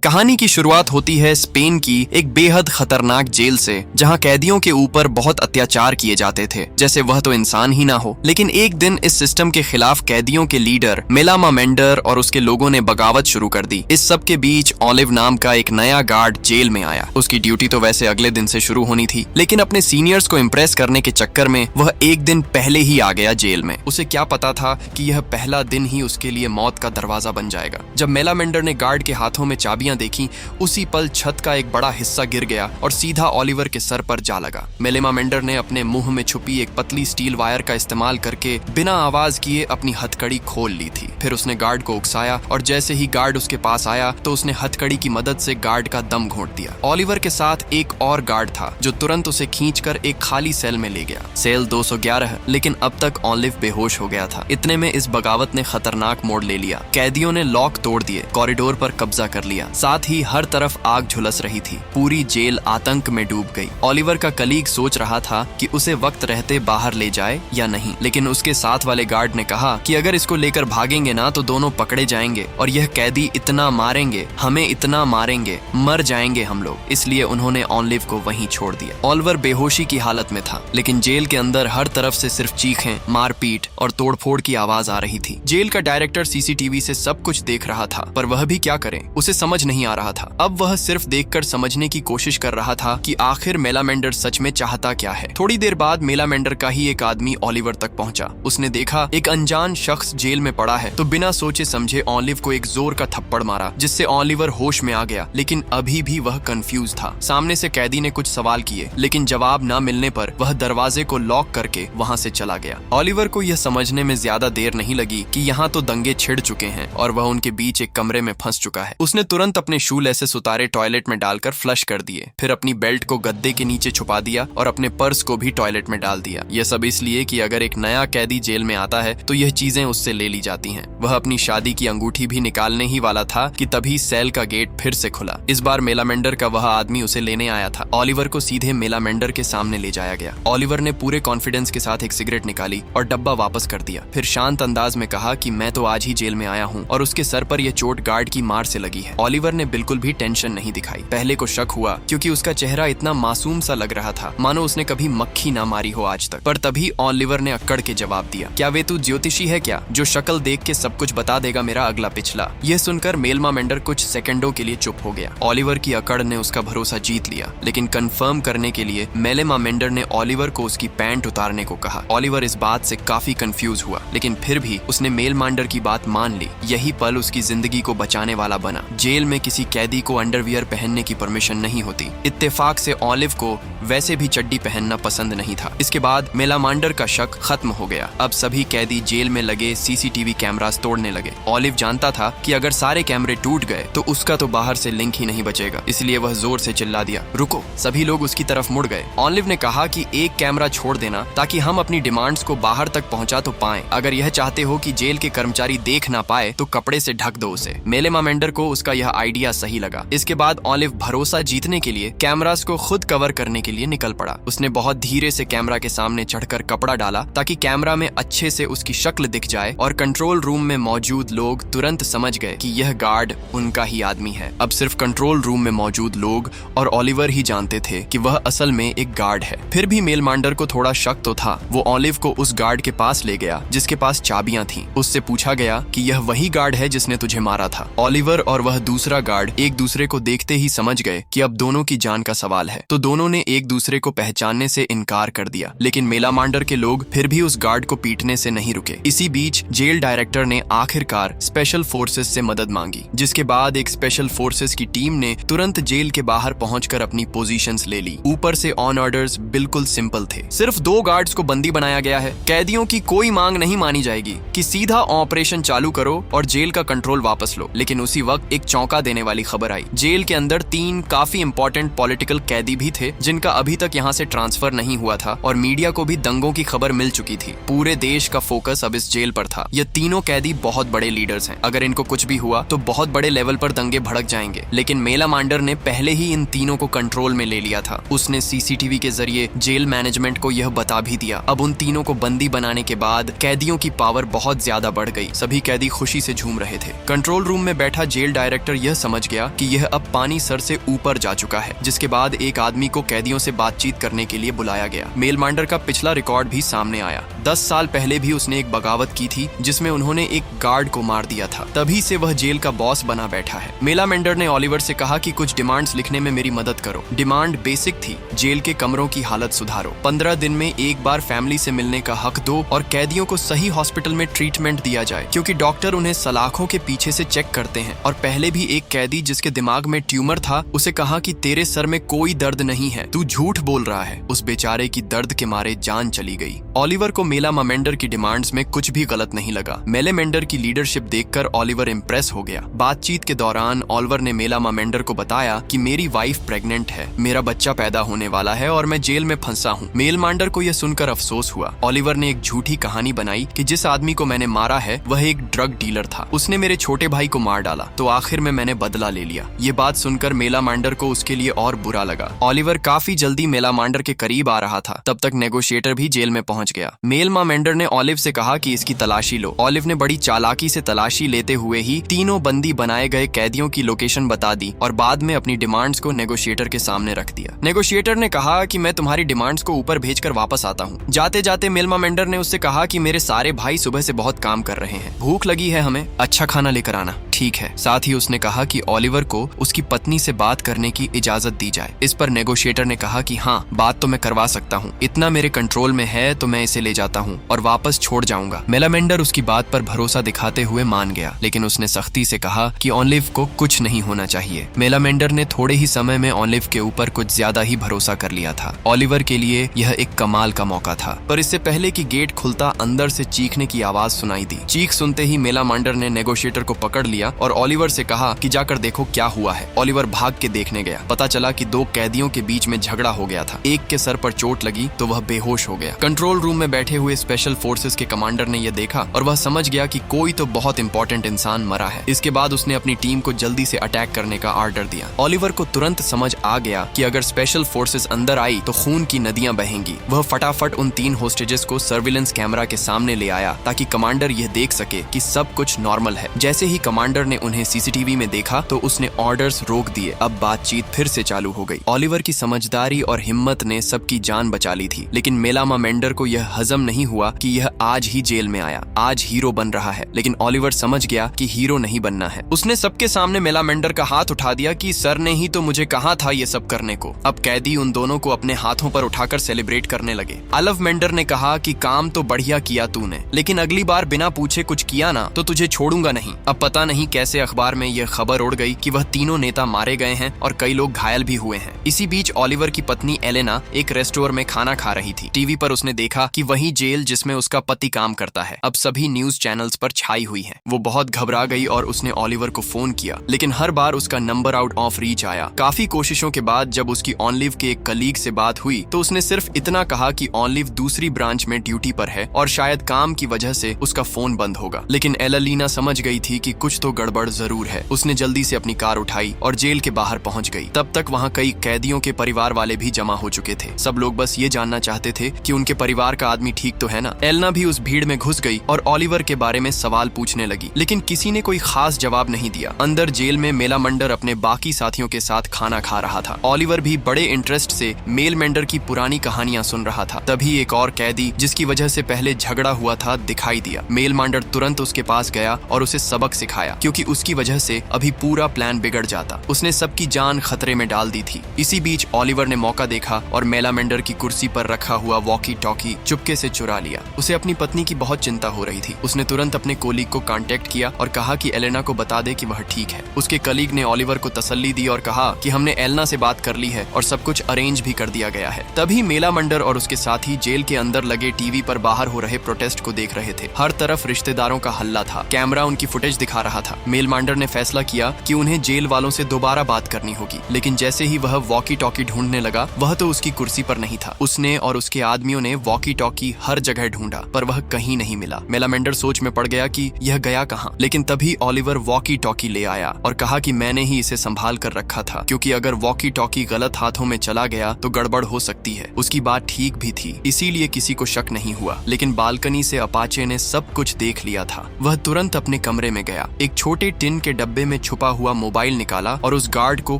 कहानी की शुरुआत होती है स्पेन की एक बेहद खतरनाक जेल से, जहां कैदियों के ऊपर बहुत अत्याचार किए जाते थे, जैसे वह तो इंसान ही ना हो। लेकिन एक दिन इस सिस्टम के खिलाफ कैदियों के लीडर मेलामा मेंडर और उसके लोगों ने बगावत शुरू कर दी। इस सब के बीच ऑलिव नाम का एक नया गार्ड जेल में आया। उसकी ड्यूटी तो वैसे अगले दिन से शुरू होनी थी, लेकिन अपने सीनियर्स को इम्प्रेस करने के चक्कर में वह एक दिन पहले ही आ गया जेल में। उसे क्या पता था कि यह पहला दिन ही उसके लिए मौत का दरवाजा बन जाएगा। जब मेला मेंडर ने गार्ड के हाथों में चाबियां देखी, उसी पल छत का एक बड़ा हिस्सा गिर गया और सीधा ऑलिवर के सर पर जा लगा। मेलेमा मेंडर ने अपने मुंह में छुपी एक पतली स्टील वायर का इस्तेमाल करके बिना आवाज किए अपनी हथकड़ी खोल ली थी। फिर उसने गार्ड को उकसाया और जैसे ही गार्ड उसके पास आया तो उसने हथकड़ी की मदद से गार्ड का दम घोंट दिया। ऑलिवर के साथ एक और गार्ड था जो तुरंत उसे खींचकर एक खाली सेल में ले गया। सेल 211, लेकिन अब तक ऑलिव बेहोश हो गया था। इतने में इस बगावत ने खतरनाक मोड़ ले लिया। कैदियों ने लॉक तोड़ दिए, कॉरिडोर पर कब्जा कर लिया, साथ ही हर तरफ आग झुलस रही थी। पूरी जेल आतंक में डूब गई। ऑलिवर का कलीग सोच रहा था कि उसे वक्त रहते बाहर ले जाए या नहीं, लेकिन उसके साथ वाले गार्ड ने कहा कि अगर इसको लेकर भागेंगे ना तो दोनों पकड़े जाएंगे और यह कैदी इतना मारेंगे, हमें इतना मारेंगे, मर जाएंगे हम लोग। इसलिए उन्होंने ऑलिव को वहीं छोड़ दिया। ऑलिवर बेहोशी की हालत में था, लेकिन जेल के अंदर हर तरफ से सिर्फ चीखें, मारपीट और तोड़फोड़ की आवाज आ रही थी। जेल का डायरेक्टर सीसीटीवी से सब कुछ देख रहा था, पर वह भी क्या करे, उसे समझ नहीं आ रहा था। अब वह सिर्फ देखकर समझने की कोशिश कर रहा था कि आखिर मेला मेंडर सच में चाहता क्या है। थोड़ी देर बाद मेला मेंडर का ही एक आदमी ऑलिवर तक पहुंचा। उसने देखा एक अनजान शख्स जेल में पड़ा है, तो बिना सोचे समझे ऑलिव को एक जोर का थप्पड़ मारा, जिससे ऑलिवर होश में आ गया, लेकिन अभी भी वह कंफ्यूज था। सामने से कैदी ने कुछ सवाल किए, लेकिन जवाब न मिलने पर वह दरवाजे को लॉक करके वहां से चला गया। ऑलिवर को यह समझने में ज्यादा देर नहीं लगी कि यहाँ तो दंगे छिड़ चुके हैं और वह उनके बीच एक कमरे में फंस चुका है। उसने तुरंत अपने शू लेसेस उतारे, टॉयलेट में डालकर फ्लश कर दिए, फिर अपनी बेल्ट को गद्दे के नीचे छुपा दिया और अपने पर्स को भी टॉयलेट में डाल दिया। यह सब इसलिए कि अगर एक नया कैदी जेल में आता है तो यह चीजें उससे ले ली जाती हैं। वह अपनी शादी की अंगूठी भी निकालने ही वाला था कि तभी सेल का गेट फिर से खुला। इस बार मेला मेंडर का वह आदमी उसे लेने आया था। ऑलिवर को सीधे मेला मेंडर के सामने ले जाया गया। ऑलिवर ने पूरे कॉन्फिडेंस के साथ एक सिगरेट निकाली और डब्बा वापस कर दिया। फिर शांत अंदाज में कहा कि मैं तो आज ही जेल में आया हूँ और उसके सर पर यह चोट गार्ड की मार से लगी है। ऑलिवर ने बिल्कुल भी टेंशन नहीं दिखाई। पहले को शक हुआ क्योंकि उसका चेहरा इतना मासूम सा लग रहा था, मानो उसने कभी मक्खी ना मारी हो आज तक। पर तभी ऑलिवर ने अक्कड़ के जवाब दिया, क्या वे तू ज्योतिषी है क्या, जो शक्ल देख के सब कुछ बता देगा मेरा अगला पिछला। यह सुनकर मेलमा मेंडर कुछ सेकंडों के लिए चुप हो गया। ऑलिवर की अकड़ ने उसका भरोसा जीत लिया, लेकिन कंफर्म करने के लिए मेलेमा मेंडर ने ऑलिवर को उसकी पैंट उतारने को कहा। ऑलिवर इस बात से काफी कंफ्यूज हुआ, लेकिन फिर भी उसने मेल मेंडर की बात मान ली। यही पल उसकी जिंदगी को बचाने वाला बना। जेल में किसी कैदी को अंडरवियर पहनने की परमिशन नहीं होती। इत्तेफाक से ऑलिव को वैसे भी चड्डी पहनना पसंद नहीं था। इसके बाद मेला मेंडर का शक खत्म हो गया। अब सभी कैदी जेल में लगे सीसीटीवी कैमरास तोड़ने लगे। ऑलिव जानता था कि अगर सारे कैमरे टूट गए तो उसका तो बाहर से लिंक ही नहीं बचेगा, इसलिए वह जोर से चिल्ला दिया, रुको। सभी लोग उसकी तरफ मुड़ गए। ऑलिव ने कहा कि एक कैमरा छोड़ देना ताकि हम अपनी डिमांड्स को बाहर तक पहुंचा तो पाएं। अगर यह चाहते हो कि जेल के कर्मचारी देख ना पाए तो कपड़े से ढक दो उसे। मेलेमा मेंडर को उसका यह आइडिया सही लगा। इसके बाद ऑलिव भरोसा जीतने के लिए कैमरास को खुद कवर करने के लिए निकल पड़ा। उसने बहुत धीरे से कैमरा के सामने चढ़कर कपड़ा डाला ताकि कैमरा में अच्छे से उसकी शक्ल दिख जाए और कंट्रोल रूम में मौजूद लोग तुरंत समझ गए कि यह गार्ड उनका ही आदमी है। अब सिर्फ कंट्रोल रूम में मौजूद लोग और ऑलिवर ही जानते थे कि वह असल में एक गार्ड है। फिर भी मेल मेंडर को थोड़ा शक तो था। वो ऑलिव को उस गार्ड के पास ले गया जिसके पास चाबियां थीं। उससे पूछा गया कि यह वही गार्ड है जिसने तुझे मारा था। ऑलिवर और वह दूसरा गार्ड एक दूसरे को देखते ही समझ गए कि अब दोनों की जान का सवाल है, तो दोनों ने एक दूसरे को पहचानने से इनकार कर दिया। लेकिन मेला मेंडर के लोग फिर भी उस गार्ड को पीटने से नहीं रुके। इसी बीच जेल डायरेक्टर ने आखिरकार स्पेशल फोर्सेस से मदद मांगी, जिसके बाद एक स्पेशल फोर्सेस की टीम ने तुरंत जेल के बाहर पहुंचकर अपनी पोजीशंस ले ली। ऊपर से ऑन ऑर्डर्स बिल्कुल सिंपल थे, सिर्फ 2 गार्ड्स को बंदी बनाया गया है। कैदियों की कोई मांग नहीं मानी जाएगी कि सीधा ऑपरेशन चालू करो और जेल का कंट्रोल वापस लो। लेकिन उसी वक्त एक चौंका देने वाली खबर आई। जेल के अंदर 3 काफी इंपॉर्टेंट पॉलिटिकल कैदी भी थे जिनका अभी तक यहाँ से ट्रांसफर नहीं हुआ था और मीडिया को भी दंगों की खबर मिल चुकी थी। पूरे देश का फोकस अब इस जेल पर था। ये तीनों कैदी बहुत बड़े लीडर्स हैं। अगर इनको कुछ भी हुआ तो बहुत बड़े लेवल पर दंगे भड़क जाएंगे। लेकिन मेला मेंडर ने पहले ही इन तीनों को कंट्रोल में ले लिया था। उसने सीसीटीवी के जरिए जेल मैनेजमेंट को यह बता भी दिया। अब उन तीनों को बंदी बनाने के बाद कैदियों की पावर बहुत ज्यादा बढ़ गई। सभी कैदी खुशी से झूम रहे थे। कंट्रोल रूम में बैठा जेल डायरेक्टर यह यह समझ गया कि यह अब पानी सर से ऊपर जा चुका है, जिसके बाद एक आदमी को कैदियों से बातचीत करने के लिए बुलाया गया। मेलमांडर का पिछला रिकॉर्ड भी सामने आया। 10 साल पहले भी उसने एक बगावत की थी जिसमें उन्होंने एक गार्ड को मार दिया था। तभी से वह जेल का बॉस बना बैठा है। मेलामेंडर ने ओलिवर से कहा कि कुछ डिमांड्स लिखने में मेरी मदद करो। डिमांड बेसिक थी, जेल के कमरों की हालत सुधारो, 15 दिन में एक बार फैमिली से मिलने का हक दो और कैदियों को सही हॉस्पिटल में ट्रीटमेंट दिया जाए, क्योंकि डॉक्टर उन्हें सलाखों के पीछे से चेक करते हैं। और पहले भी एक कैदी जिसके दिमाग में ट्यूमर था, उसे कहा कि तेरे सर में कोई दर्द नहीं है, तू झूठ बोल रहा है। उस बेचारे की दर्द के मारे जान चली गई। ओलिवर को मेलामेंडर की डिमांड्स में कुछ भी गलत नहीं लगा। मेलामेंडर की लीडरशिप देखकर ओलिवर इम्प्रेस हो गया। बातचीत के दौरान ओलिवर ने मेलामेंडर को बताया कि मेरी वाइफ प्रेग्नेंट है, मेरा बच्चा पैदा होने वाला है और मैं जेल में फंसा हूँ। मेलामेंडर को यह सुनकर अफसोस हुआ। ओलिवर ने एक झूठी कहानी बनाई कि जिस आदमी को मैंने मारा है वह एक ड्रग डीलर था, उसने मेरे छोटे भाई को मार डाला, तो आखिर में मैंने बदला ले लिया। ये बात सुनकर मेलामेंडर को उसके लिए और बुरा लगा। ओलिवर काफी जल्दी मेलामेंडर के करीब आ रहा था, तब तक नेगोशिएटर भी जेल में पहुंच गया। मेलामेंडर ने ओलिव से कहा कि इसकी तलाशी लो। ओलिव ने बड़ी चालाकी से तलाशी लेते हुए ही तीनों बंदी बनाए गए कैदियों की लोकेशन बता दी और बाद में अपनी डिमांड्स को नेगोशिएटर के सामने रख दिया। नेगोशिएटर ने कहा कि मैं तुम्हारी डिमांड्स को ऊपर भेजकर वापस आता हूँ। जाते जाते मेलामेंडर ने उससे कहा कि मेरे सारे भाई सुबह से बहुत काम कर रहे हैं, भूख लगी है, हमें अच्छा खाना लेकर आना। ठीक है। साथ ही उसने कहा कि ओलिवर को उसकी पत्नी से बात करने की इजाजत दी जाए। इस पर नेगोशिएटर ने कहा कि हाँ, बात तो मैं करवा सकता हूँ, इतना मेरे कंट्रोल में है तो मैं इसे ले जाता हूँ और वापस छोड़ जाऊंगा। मेलामेंडर उसकी बात पर भरोसा दिखाते हुए मान गया, लेकिन उसने सख्ती से कहा कि ओलिव को कुछ नहीं होना चाहिए। मेलामेंडर ने थोड़े ही समय में ओलिव के ऊपर कुछ ज्यादा ही भरोसा कर लिया था। ओलिवर के लिए यह एक कमाल का मौका था। पर इससे पहले कि गेट खुलता, अंदर से चीखने की आवाज सुनाई दी। चीख सुनते ही मेलामेंडर ने नेगोशिएटर को पकड़ लिया और ओलिवर से कहा कि जाकर देखो क्या हुआ है। ओलिवर भाग के देखने गया। पता चला कि दो कैदियों के बीच में झगड़ा हो गया था। एक के सर पर चोट लगी तो वह बेहोश हो गया। कंट्रोल रूम में बैठे हुए स्पेशल फोर्सेस के कमांडर ने यह देखा और वह समझ गया कि कोई तो बहुत इंपॉर्टेंट इंसान मरा है। इसके बाद उसने अपनी टीम को जल्दी से अटैक करने का ऑर्डर दिया। ओलिवर को तुरंत समझ आ गया कि अगर स्पेशल फोर्सेस अंदर आई तो खून की नदियां बहेंगी। वह फटाफट उन 3 होस्टेजेस को सर्विलेंस कैमरा के सामने ले आया ताकि कमांडर यह देख सके कि सब कुछ नॉर्मल है। जैसे ही कमांडर ने उन्हें सीसीटीवी में देखा तो उसने ऑर्डर्स रोक दिए। अब बातचीत फिर से चालू हो गई। ओलिवर की समझदारी और हिम्मत ने सबकी जान बचा ली थी, लेकिन मेलामेंडर को यह हजम नहीं हुआ कि यह आज ही जेल में आया, आज हीरो बन रहा है। लेकिन ओलिवर समझ गया कि हीरो नहीं बनना है। उसने सबके सामने मेलामेंडर का हाथ उठा दिया कि सर ने ही तो मुझे कहा था ये सब करने को। अब कैदी उन दोनों को अपने हाथों पर उठाकर सेलिब्रेट करने लगे। ओलिवर ने कहा कि काम तो बढ़िया किया तूने, लेकिन अगली बार बिना पूछे कुछ किया ना तो तुझे छोड़ूंगा नहीं। अब पता नहीं कैसे अखबार में यह खबर उड़ गई कि वह तीनों नेता मारे गए हैं और कई लोग घायल भी हुए हैं। इसी बीच ओलिवर की पत्नी एलेना एक रेस्टोरेंट में खाना खा रही थी। टीवी पर उसने देखा कि वही जेल जिसमें उसका पति काम करता है अब सभी न्यूज चैनल्स पर छाई हुई है। वो बहुत घबरा गई और उसने ओलिवर को फोन किया, लेकिन हर बार उसका नंबर आउट ऑफ रीच आया। काफी कोशिशों के बाद जब उसकी ओलिव के एक कलीग से बात हुई तो उसने सिर्फ इतना कहा कि ओलिव दूसरी ब्रांच में ड्यूटी पर है और शायद काम की वजह से उसका फोन बंद होगा। लेकिन एलेना समझ गई थी कि कुछ तो गड़बड़ जरूर है। उसने जल्दी से अपनी कार उठाई और जेल के बाहर पहुंच गई। तब तक वहां कई कैदियों के परिवार वाले भी जमा हो चुके थे। सब लोग बस ये जानना चाहते थे कि उनके परिवार का आदमी ठीक तो है ना। एलेना भी उस भीड़ में घुस गई और ओलिवर के बारे में सवाल पूछने लगी, लेकिन किसी ने कोई खास जवाब नहीं दिया। अंदर जेल में मेलामेंडर अपने बाकी साथियों के साथ खाना खा रहा था। ओलिवर भी बड़े इंटरेस्ट से मेलामेंडर की पुरानी कहानियां सुन रहा था। तभी एक और कैदी जिसकी वजह से पहले झगड़ा हुआ था दिखाई दिया। मेलामेंडर तुरंत उसके पास गया और उसे सबक सिखाया, क्योंकि उसकी वजह से अभी पूरा प्लान बिगड़ जाता। उसने सबकी जान खतरे में डाल दी थी। इसी बीच ओलिवर ने मौका देखा और मेलामेंडर की कुर्सी पर रखा हुआ वॉकी टॉकी चुपके से चुरा लिया। उसे अपनी पत्नी की बहुत चिंता हो रही थी। उसने तुरंत अपने कोलीग को कांटेक्ट किया और कहा कि एलेना को बता दे कि वह ठीक है। उसके कलीग ने ओलिवर को तसल्ली दी और कहा कि हमने एलेना से बात कर ली है और सब कुछ अरेंज भी कर दिया गया है। तभी मेलामेंडर और उसके साथी जेल के अंदर लगे टीवी पर बाहर हो रहे प्रोटेस्ट को देख रहे थे। हर तरफ रिश्तेदारों का हल्ला था। कैमरा उनकी फुटेज दिखा रहा था। मेलामेंडर ने फैसला किया कि उन्हें जेल वालों से दोबारा बात करनी होगी, लेकिन जैसे ही वह वॉकी टॉकी ढूंढने लगा वह तो उसकी कुर्सी पर नहीं था। उसने और उसके आदमियों ने वॉकी टॉकी हर जगह ढूंढा पर वह कहीं नहीं मिला। मेलामेंडर सोच में पड़ गया कि यह गया कहाँ। लेकिन तभी ओलिवर वॉकी टॉकी ले आया और कहा कि मैंने ही इसे संभाल कर रखा था, क्योंकि अगर वॉकी टॉकी गलत हाथों में चला गया तो गड़बड़ हो सकती है। उसकी बात ठीक भी थी, इसीलिए किसी को शक नहीं हुआ। लेकिन बालकनी से अपाचे ने सब कुछ देख लिया था। वह तुरंत अपने कमरे में गया। एक छोटे टिन के डब्बे में छुपा हुआ मोबाइल निकाला और उस गार्ड को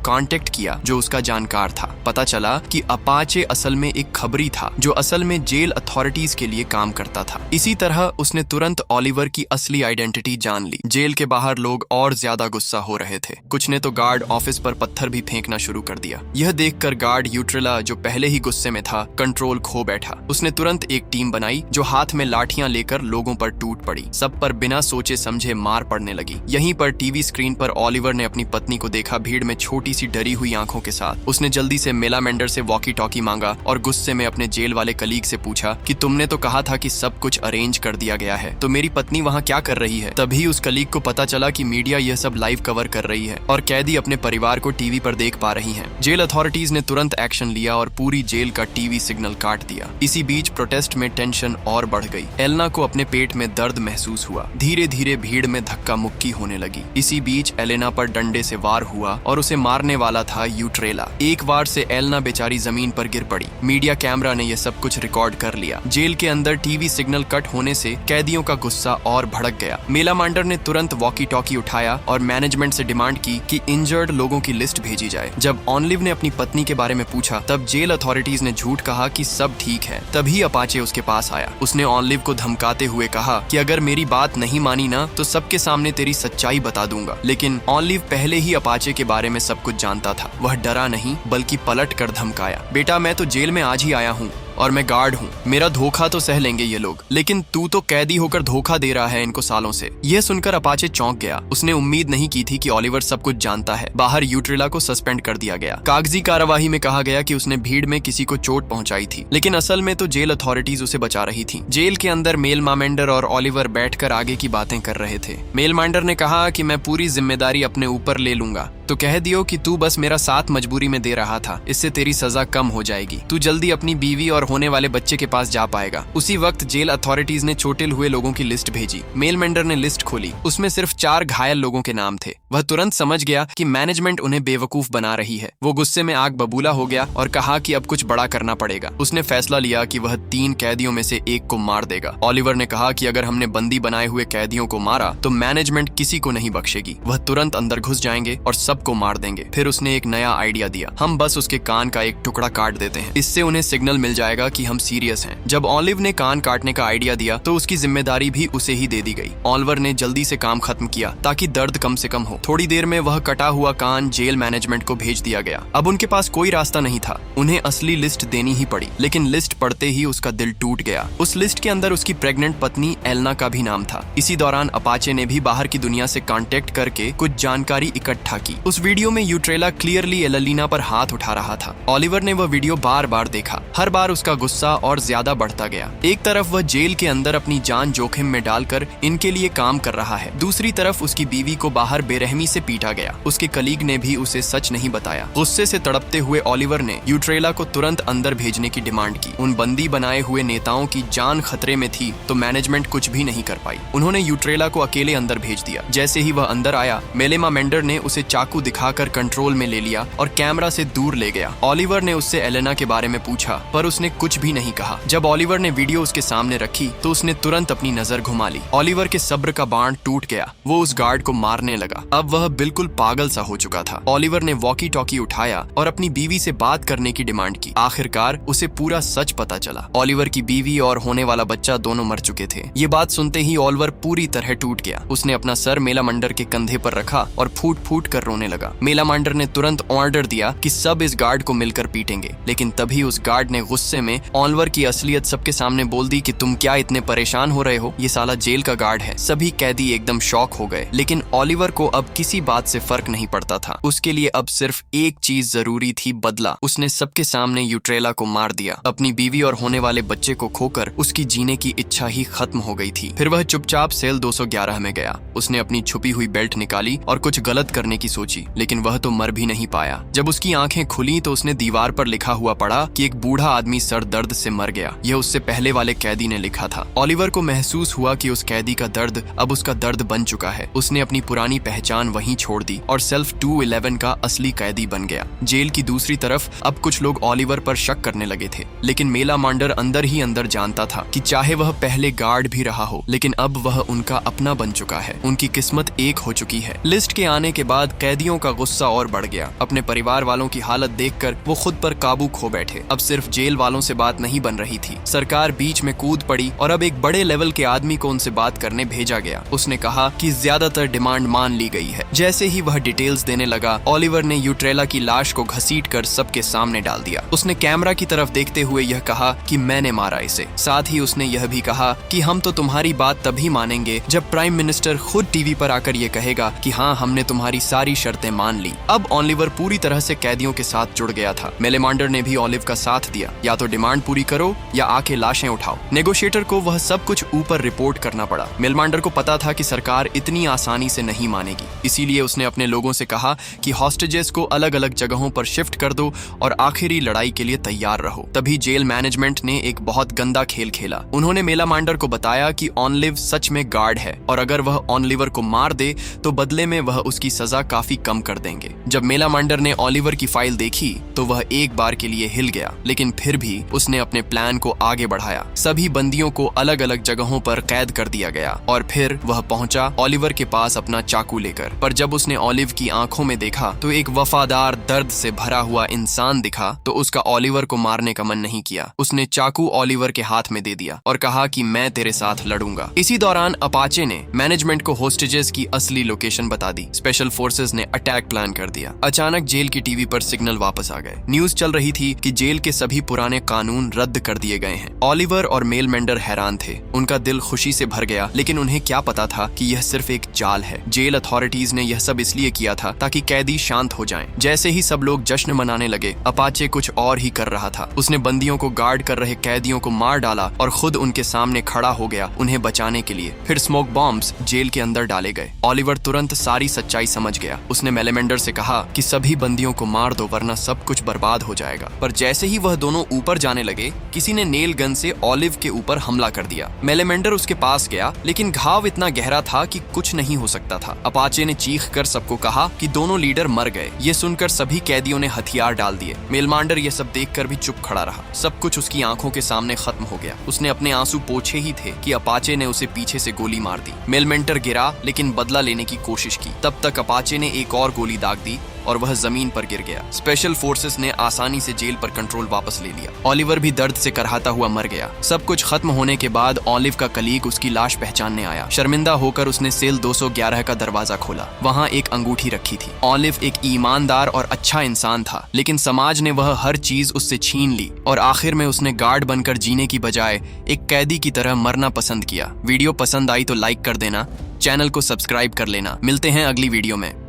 कांटेक्ट किया जो उसका जानकार था। पता चला कि अपाचे असल में एक खबरी था जो असल में जेल अथॉरिटीज के लिए काम करता था। इसी तरह उसने तुरंत ओलिवर की असली आइडेंटिटी जान ली। जेल के बाहर लोग और ज्यादा गुस्सा हो रहे थे। कुछ ने तो गार्ड ऑफिस पर पत्थर भी फेंकना शुरू कर दिया। यह देखकर गार्ड यूट्रेला, जो पहले ही गुस्से में था, कंट्रोल खो बैठा। उसने तुरंत एक टीम बनाई जो हाथ में लाठियां लेकर लोगों पर टूट पड़ी। सब पर बिना सोचे समझे मार पड़ने लगी। यहीं पर टीवी स्क्रीन पर ओलिवर ने अपनी पत्नी को देखा, भीड़ में छोटी सी डरी हुई आंखों के साथ। उसने जल्दी से मेलामेंडर से वॉकी टॉकी मांगा और गुस्से में अपने जेल वाले कलीग से पूछा कि तुमने तो कहा था कि सब कुछ अरेंज कर दिया गया है, तो मेरी पत्नी वहाँ क्या कर रही है? तभी उस कलीग को पता चला कि मीडिया यह सब लाइव कवर कर रही है और कैदी अपने परिवार को टीवी पर देख पा रही हैं। जेल अथॉरिटीज ने तुरंत एक्शन लिया और पूरी जेल का टीवी सिग्नल काट दिया। इसी बीच प्रोटेस्ट में टेंशन और बढ़ गई। एलेना को अपने पेट में दर्द महसूस हुआ। धीरे धीरे भीड़ में धक्का मुक्की होने लगी। इसी बीच एलेना पर डंडे से वार हुआ और उसे मारने वाला था यूट्रेला। एक वार से एलेना बेचारी जमीन पर गिर पड़ी। मीडिया कैमरा ने यह सब कुछ रिकॉर्ड कर लिया। जेल के अंदर टीवी सिग्नल कट होने से कैदियों का गुस्सा और भड़क गया। मेलामांडर ने तुरंत वॉकी टॉकी उठाया और मैनेजमेंट से डिमांड की कि इंजर्ड लोगों की लिस्ट भेजी जाए। जब ऑनलिव ने अपनी पत्नी के बारे में पूछा तब जेल अथॉरिटीज ने झूठ कहा कि सब ठीक है। तभी अपाचे उसके पास आया। उसने ऑनलिव को धमकाते हुए कहा कि अगर मेरी बात नहीं मानी ना तो सबके सामने तेरी सच्चाई बता दूंगा। लेकिन ऑनलिव पहले ही अपाचे के बारे में सब कुछ जानता था। वह डरा नहीं बल्कि पलट कर धमकाया, बेटा मैं तो जेल में आज ही आया हूँ और मैं गार्ड हूँ। मेरा धोखा तो सह लेंगे ये लोग, लेकिन तू तो कैदी होकर धोखा दे रहा है इनको सालों से। यह सुनकर अपाचे चौंक गया। उसने उम्मीद नहीं की थी कि ओलिवर सब कुछ जानता है। बाहर यूट्रेला को सस्पेंड कर दिया गया। कागजी कार्यवाही में कहा गया कि उसने भीड़ में किसी को चोट पहुंचाई थी, लेकिन असल में तो जेल अथॉरिटीज उसे बचा रही थी। जेल के अंदर मेलमामेंडर और ओलिवर बैठकर आगे की बातें कर रहे थे। मेलमांडर ने कहा कि मैं पूरी जिम्मेदारी अपने ऊपर ले लूंगा, तो कह दियो कि तू बस मेरा साथ मजबूरी में दे रहा था, इससे तेरी सजा कम हो जाएगी। तू जल्दी अपनी बीवी और होने वाले बच्चे के पास जा पाएगा। उसी वक्त जेल अथॉरिटीज ने चोटिल हुए लोगों की लिस्ट भेजी। मेलमेंडर ने लिस्ट खोली। उसमें सिर्फ 4 घायल लोगों के नाम थे। वह तुरंत समझ गया कि मैनेजमेंट उन्हें बेवकूफ बना रही है। वो गुस्से में आग बबूला हो गया और कहा कि अब कुछ बड़ा करना पड़ेगा। उसने फैसला लिया कि वह 3 कैदियों में से एक को मार देगा। ओलिवर ने कहा कि अगर हमने बंदी बनाए हुए कैदियों को मारा तो मैनेजमेंट किसी को नहीं बख्शेगी। वह तुरंत अंदर घुस जाएंगे और सबको मार देंगे। फिर उसने एक नया आइडिया दिया, हम बस उसके कान का एक टुकड़ा काट देते हैं, इससे उन्हें सिग्नल मिल जाएगा कि हम सीरियस हैं। जब ओलिव ने कान काटने का आइडिया दिया तो उसकी जिम्मेदारी भी उसे ही दे दी गई। ओलिवर ने जल्दी से काम खत्म किया ताकि दर्द कम से कम हो। थोड़ी देर में वह कटा हुआ कान जेल मैनेजमेंट को भेज दिया गया। अब उनके पास कोई रास्ता नहीं था, उन्हें असली लिस्ट देनी ही पड़ी। लेकिन लिस्ट पढ़ते ही उसका दिल टूट गया। उस लिस्ट के अंदर उसकी प्रेग्नेंट पत्नी एलेना का भी नाम था। इसी दौरान अपाचे ने भी बाहर की दुनिया से कांटेक्ट करके कुछ जानकारी इकट्ठा की। उस वीडियो में यूट्रेला क्लियरली एलेना पर हाथ उठा रहा था। ओलिवर ने वह वीडियो बार बार देखा। हर बार उसका गुस्सा और ज्यादा बढ़ता गया। एक तरफ वह जेल के अंदर अपनी जान जोखिम में डालकर इनके लिए काम कर रहा है, दूसरी तरफ उसकी बीवी को बाहर बेरहमी से पीटा गया। उसके कलीग ने भी उसे सच नहीं बताया। गुस्से से तड़पते हुए ओलिवर ने यूट्रेला को तुरंत अंदर भेजने की डिमांड की। उन बंदी बनाए हुए नेताओं की जान खतरे में थी तो मैनेजमेंट कुछ भी नहीं कर पाई। उन्होंने यूट्रेला को अकेले अंदर भेज दिया। जैसे ही वह अंदर आया, मेलेमामेंडर ने उसे चाकू दिखाकर कंट्रोल में ले लिया और कैमरा से दूर ले गया। ओलिवर ने उससे एलेना के बारे में पूछा पर उसने कुछ भी नहीं कहा। जब ओलिवर ने वीडियो उसके सामने रखी तो उसने तुरंत अपनी नजर घुमा ली। ओलिवर के सब्र का बांध टूट गया। वो उस गार्ड को मारने लगा। अब वह बिल्कुल पागल सा हो चुका था। ओलिवर ने वॉकी टॉकी उठाया और अपनी बीवी से बात करने की डिमांड की। आखिरकार उसे पूरा सच पता चला। ओलिवर की बीवी और होने वाला बच्चा दोनों मर चुके थे। ये बात सुनते ही ओलिवर पूरी तरह टूट गया। उसने अपना सर मेलामांडर के कंधे पर रखा और फूट फूट कर रोने लगा। मेलामांडर ने तुरंत ऑर्डर दिया कि सब इस गार्ड को मिलकर पीटेंगे। लेकिन तभी उस गार्ड ने गुस्से में ओलिवर की असलियत सबके सामने बोल दी कि तुम क्या इतने परेशान हो रहे हो, ये साला जेल का गार्ड है। सभी कैदी एकदम शॉक हो गए। लेकिन ओलिवर को अब किसी बात से फर्क नहीं पड़ता था। उसके लिए अब सिर्फ एक चीज जरूरी थी, बदला। उसने सबके सामने यूट्रेला को मार दिया। अपनी बीवी और होने वाले बच्चे को खोकर उसकी जीने की इच्छा ही खत्म हो गई थी। फिर वह चुपचाप सेल 211 में गया। उसने अपनी छुपी हुई बेल्ट निकाली और कुछ गलत करने की सोची। पहुंची, लेकिन वह तो मर भी नहीं पाया। जब उसकी आंखें खुली तो उसने दीवार पर लिखा हुआ पढ़ा कि एक बूढ़ा आदमी सर दर्द से मर गया। यह उससे पहले वाले कैदी ने लिखा था। ओलिवर को महसूस हुआ कि उस कैदी का दर्द अब उसका दर्द बन चुका है। उसने अपनी पुरानी पहचान वहीं छोड़ दी और सेल्फ 211 का असली कैदी बन गया। जेल की दूसरी तरफ अब कुछ लोग ओलिवर पर शक करने लगे थे, लेकिन मेलामांडर अंदर ही अंदर जानता था कि चाहे वह पहले गार्ड भी रहा हो, लेकिन अब वह उनका अपना बन चुका है। उनकी किस्मत एक हो चुकी है। लिस्ट के आने के बाद कैदियों का गुस्सा और बढ़ गया। अपने परिवार वालों की हालत देखकर वो खुद पर काबू खो बैठे। अब सिर्फ जेल वालों से बात नहीं बन रही थी। सरकार बीच में कूद पड़ी और अब एक बड़े लेवल के आदमी को उनसे बात करने भेजा गया। उसने कहा कि ज्यादातर डिमांड मान ली गई है। जैसे ही वह डिटेल्स देने लगा, ओलिवर ने यूट्रेला की लाश को घसीटकर सबके सामने डाल दिया। उसने कैमरा की तरफ देखते हुए यह कहा कि मैंने मारा इसे। साथ ही उसने यह भी कहा कि हम तो तुम्हारी बात तभी मानेंगे जब प्राइम मिनिस्टर खुद टीवी पर आकर यह कहेगा कि हाँ, हमने तुम्हारी सारी शर्तें मान ली। अब ओलिवर पूरी तरह से कैदियों के साथ जुड़ गया था। मेलेमांडर ने भी ओलिव का साथ दिया। या तो डिमांड पूरी करो या आके लाशें उठाओ। नेगोशिएटर को वह सब कुछ ऊपर रिपोर्ट करना पड़ा। मेलेमांडर को पता था कि सरकार इतनी आसानी से नहीं मानेगी, इसीलिए उसने अपने लोगों से कहा कि हॉस्टेजेस को अलग अलग जगहों पर शिफ्ट कर दो और आखिरी लड़ाई के लिए तैयार रहो। तभी जेल मैनेजमेंट ने एक बहुत गंदा खेल खेला। उन्होंने मेलामांडर को बताया कि ओलिव सच में गार्ड है और अगर वह ओलिवर को मार दे तो बदले में वह उसकी सजा काफी कम कर देंगे। जब मेलामांडर ने ओलिवर की फाइल देखी तो वह एक बार के लिए हिल गया, लेकिन फिर भी उसने अपने प्लान को आगे बढ़ाया। सभी बंदियों को अलग अलग जगहों पर कैद कर दिया गया और फिर वह पहुंचा ओलिवर के पास अपना चाकू लेकर। पर जब उसने ओलिव की आंखों में देखा तो एक वफादार, दर्द से भरा हुआ इंसान दिखा, तो उसका ओलिवर को मारने का मन नहीं किया। उसने चाकू ओलिवर के हाथ में दे दिया और कहा कि मैं तेरे साथ लड़ूंगा। इसी दौरान अपाचे ने मैनेजमेंट को होस्टेजेस की असली लोकेशन बता दी। स्पेशल फोर्सेस ने अटैक प्लान कर दिया। अचानक जेल की टीवी पर सिग्नल वापस आ गए। न्यूज चल रही थी कि जेल के सभी पुराने कानून रद्द कर दिए गए हैं। ओलिवर और मेलमेंडर हैरान थे। उनका दिल खुशी से भर गया, लेकिन उन्हें क्या पता था कि यह सिर्फ एक जाल है। जेल अथॉरिटीज ने यह सब इसलिए किया था ताकि कैदी शांत हो जाएं। जैसे ही सब लोग जश्न मनाने लगे, अपाचे कुछ और ही कर रहा था। उसने बंदियों को गार्ड कर रहे कैदियों को मार डाला और खुद उनके सामने खड़ा हो गया उन्हें बचाने के लिए। फिर स्मोक बॉम्ब्स जेल के अंदर डाले गए। ओलिवर तुरंत सारी सच्चाई समझ गया। उसने मेलेमेंडर से कहा कि सभी बंदियों को मार दो वरना सब कुछ बर्बाद हो जाएगा। पर जैसे ही वह दोनों ऊपर जाने लगे, किसी ने नेल गन से ओलिव के ऊपर हमला कर दिया। मेलेमेंडर उसके पास गया, लेकिन घाव इतना गहरा था कि कुछ नहीं हो सकता था। अपाचे ने चीख कर सबको कहा कि दोनों लीडर मर गए। ये सुनकर सभी कैदियों ने हथियार डाल दिए। मेलमांडर ये सब देखकर भी चुप खड़ा रहा। सब कुछ उसकी आंखों के सामने खत्म हो गया। उसने अपने आंसू पोंछे ही थे कि अपाचे ने उसे पीछे से गोली मार दी। मेलमेंटर गिरा, लेकिन बदला लेने की कोशिश की। तब तक अपाचे ने एक और गोली दाग दी और वह जमीन पर गिर गया। स्पेशल फोर्सेस ने आसानी से जेल पर कंट्रोल वापस ले लिया। ओलिवर भी दर्द से करहाता हुआ मर गया। सब कुछ खत्म होने के बाद ओलिव का कलीग उसकी लाश पहचानने आया। शर्मिंदा होकर उसने सेल 211 का दरवाजा खोला। वहाँ एक अंगूठी रखी थी। ओलिव एक ईमानदार और अच्छा इंसान था, लेकिन समाज ने वह हर चीज उससे छीन ली और आखिर में उसने गार्ड बनकर जीने की बजाय एक कैदी की तरह मरना पसंद किया। वीडियो पसंद आई तो लाइक कर देना, चैनल को सब्सक्राइब कर लेना। मिलते हैं अगली वीडियो में।